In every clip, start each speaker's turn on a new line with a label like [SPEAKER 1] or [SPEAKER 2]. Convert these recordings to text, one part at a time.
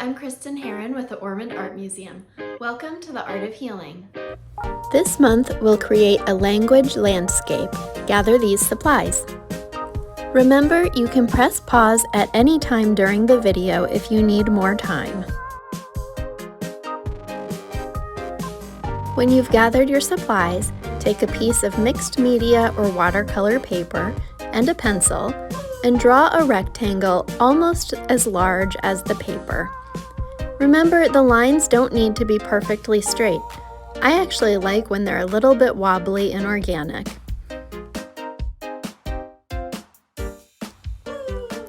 [SPEAKER 1] I'm Kristen Heron with the Ormond Art Museum. Welcome to the Art of Healing.
[SPEAKER 2] This month, we'll create a language landscape. Gather these supplies. Remember, you can press pause at any time during the video if you need more time. When you've gathered your supplies, take a piece of mixed media or watercolor paper and a pencil and draw a rectangle almost as large as the paper. Remember, the lines don't need to be perfectly straight. I actually like when they're a little bit wobbly and organic.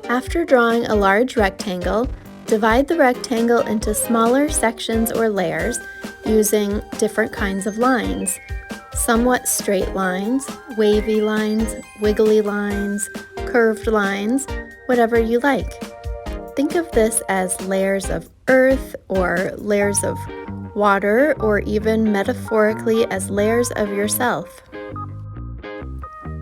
[SPEAKER 2] After drawing a large rectangle, divide the rectangle into smaller sections or layers using different kinds of lines. Somewhat straight lines, wavy lines, wiggly lines, curved lines, whatever you like. Think of this as layers of earth or layers of water, or even metaphorically as layers of yourself.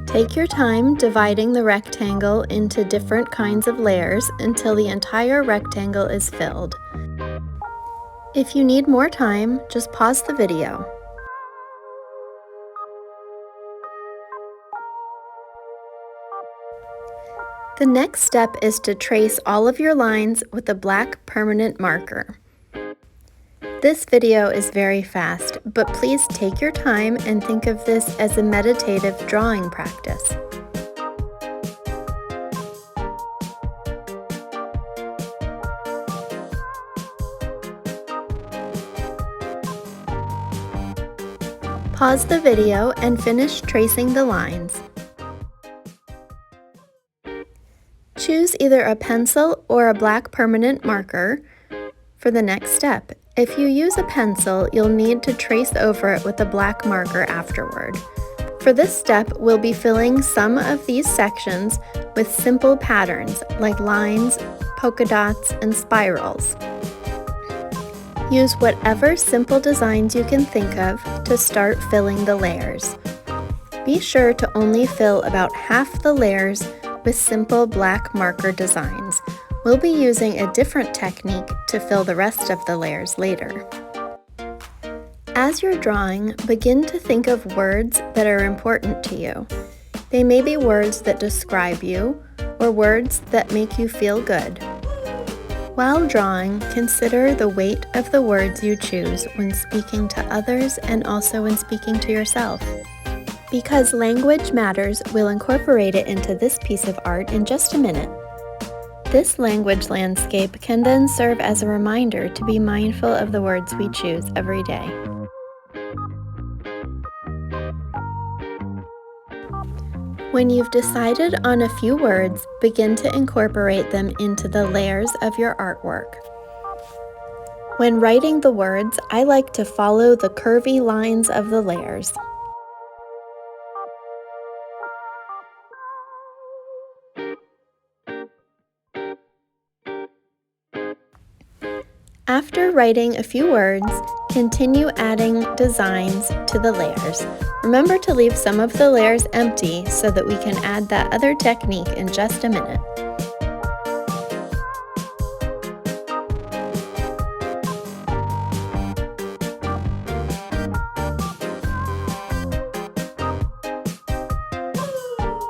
[SPEAKER 2] Take your time dividing the rectangle into different kinds of layers until the entire rectangle is filled. If you need more time, just pause the video. The next step is to trace all of your lines with a black permanent marker. This video is very fast, but please take your time and think of this as a meditative drawing practice. Pause the video and finish tracing the lines. Choose either a pencil or a black permanent marker for the next step. If you use a pencil, you'll need to trace over it with a black marker afterward. For this step, we'll be filling some of these sections with simple patterns like lines, polka dots, and spirals. Use whatever simple designs you can think of to start filling the layers. Be sure to only fill about half the layers with simple black marker designs. We'll be using a different technique to fill the rest of the layers later. As you're drawing, begin to think of words that are important to you. They may be words that describe you or words that make you feel good. While drawing, consider the weight of the words you choose when speaking to others and also when speaking to yourself. Because language matters, we'll incorporate it into this piece of art in just a minute. This language landscape can then serve as a reminder to be mindful of the words we choose every day. When you've decided on a few words, begin to incorporate them into the layers of your artwork. When writing the words, I like to follow the curvy lines of the layers. After writing a few words, continue adding designs to the layers. Remember to leave some of the layers empty so that we can add that other technique in just a minute.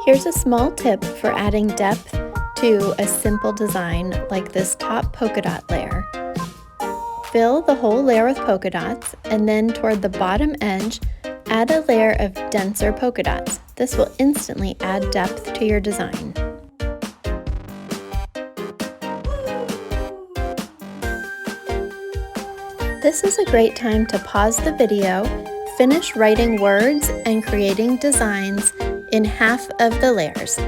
[SPEAKER 2] Here's a small tip for adding depth to a simple design like this top polka dot layer. Fill the whole layer with polka dots, and then toward the bottom edge, add a layer of denser polka dots. This will instantly add depth to your design. This is a great time to pause the video, finish writing words and creating designs in half of the layers.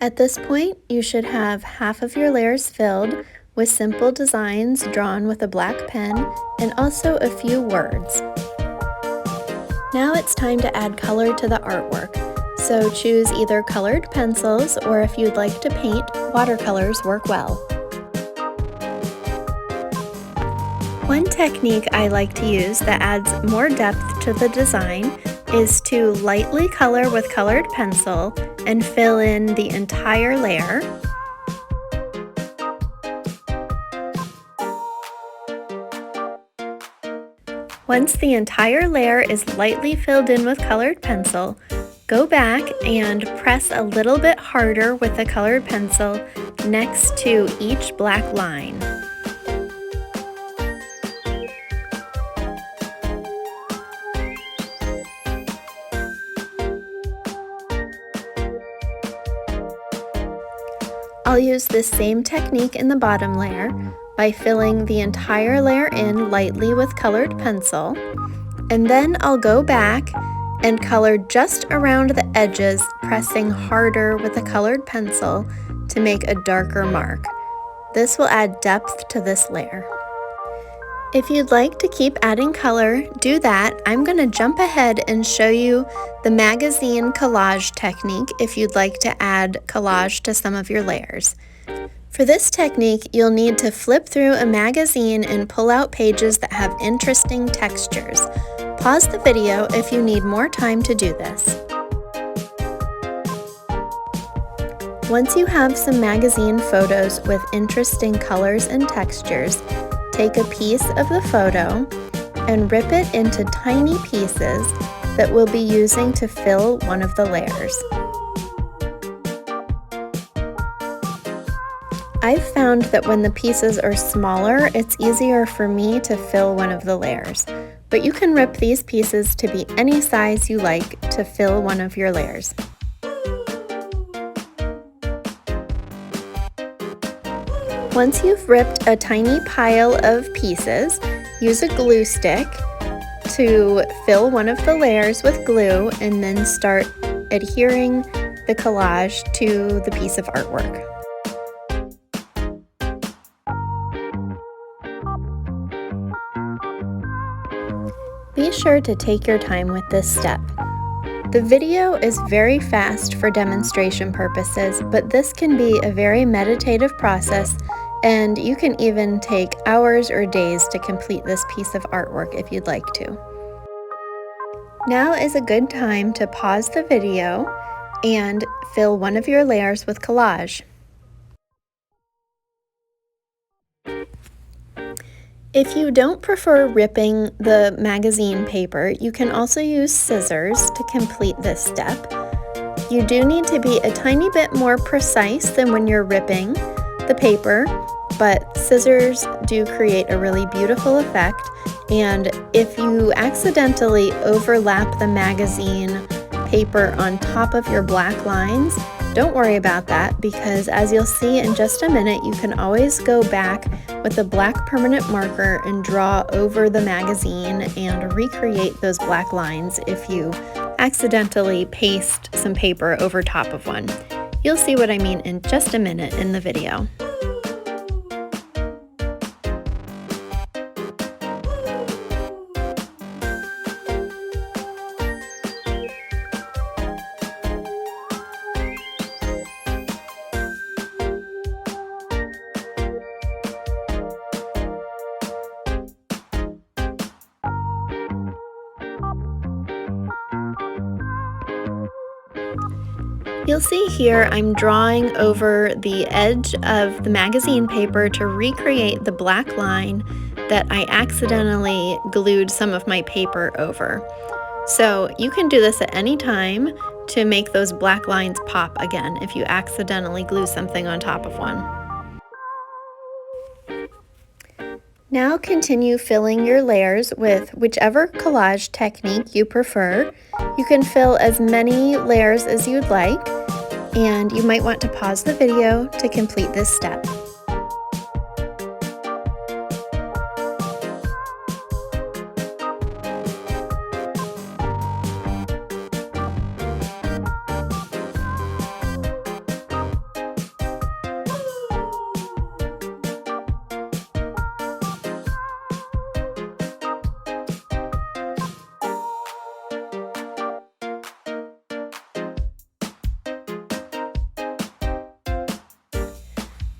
[SPEAKER 2] At this point, you should have half of your layers filled with simple designs drawn with a black pen and also a few words. Now it's time to add color to the artwork, so choose either colored pencils or if you'd like to paint, watercolors work well. One technique I like to use that adds more depth to the design is to lightly color with colored pencil and fill in the entire layer. Once the entire layer is lightly filled in with colored pencil, go back and press a little bit harder with the colored pencil next to each black line. I'll use this same technique in the bottom layer by filling the entire layer in lightly with colored pencil, and then I'll go back and color just around the edges, pressing harder with a colored pencil to make a darker mark. This will add depth to this layer. If you'd like to keep adding color, do that. I'm going to jump ahead and show you the magazine collage technique if you'd like to add collage to some of your layers. For this technique, you'll need to flip through a magazine and pull out pages that have interesting textures. Pause the video if you need more time to do this. Once you have some magazine photos with interesting colors and textures, take a piece of the photo and rip it into tiny pieces that we'll be using to fill one of the layers. I've found that when the pieces are smaller, it's easier for me to fill one of the layers, but you can rip these pieces to be any size you like to fill one of your layers. Once you've ripped a tiny pile of pieces, use a glue stick to fill one of the layers with glue and then start adhering the collage to the piece of artwork. Be sure to take your time with this step. The video is very fast for demonstration purposes, but this can be a very meditative process, and you can even take hours or days to complete this piece of artwork if you'd like to. Now is a good time to pause the video and fill one of your layers with collage. If you don't prefer ripping the magazine paper, you can also use scissors to complete this step. You do need to be a tiny bit more precise than when you're ripping the paper, but scissors do create a really beautiful effect, and if you accidentally overlap the magazine paper on top of your black lines, don't worry about that, because as you'll see in just a minute, you can always go back with a black permanent marker and draw over the magazine and recreate those black lines if you accidentally paste some paper over top of one. You'll see what I mean in just a minute in the video. You'll see here I'm drawing over the edge of the magazine paper to recreate the black line that I accidentally glued some of my paper over. So you can do this at any time to make those black lines pop again if you accidentally glue something on top of one. Now continue filling your layers with whichever collage technique you prefer. You can fill as many layers as you'd like, and you might want to pause the video to complete this step.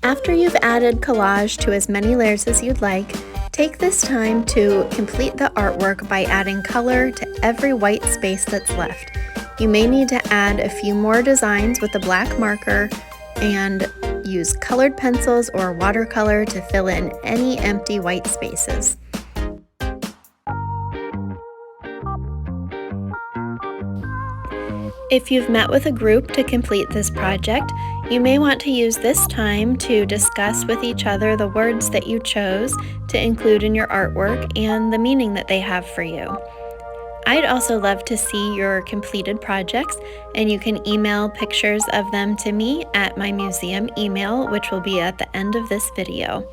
[SPEAKER 2] After you've added collage to as many layers as you'd like, Take this time to complete the artwork by adding color to every white space that's left. You may need to add a few more designs with a black marker and use colored pencils or watercolor to fill in any empty white spaces. If you've met with a group to complete this project, you may want to use this time to discuss with each other the words that you chose to include in your artwork and the meaning that they have for you. I'd also love to see your completed projects, and you can email pictures of them to me at my museum email, which will be at the end of this video.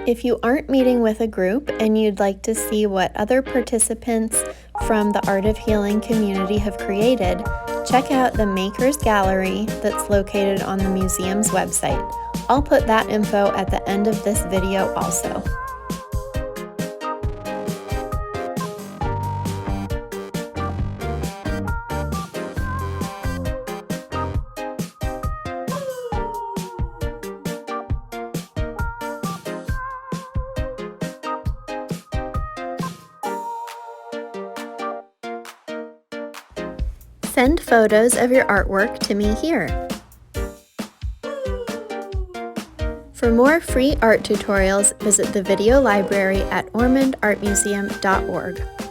[SPEAKER 2] If you aren't meeting with a group and you'd like to see what other participants from the Art of Healing community have created, check out the Makers Gallery that's located on the museum's website. I'll put that info at the end of this video also. Send photos of your artwork to me here. For more free art tutorials, visit the video library at ormondartmuseum.org.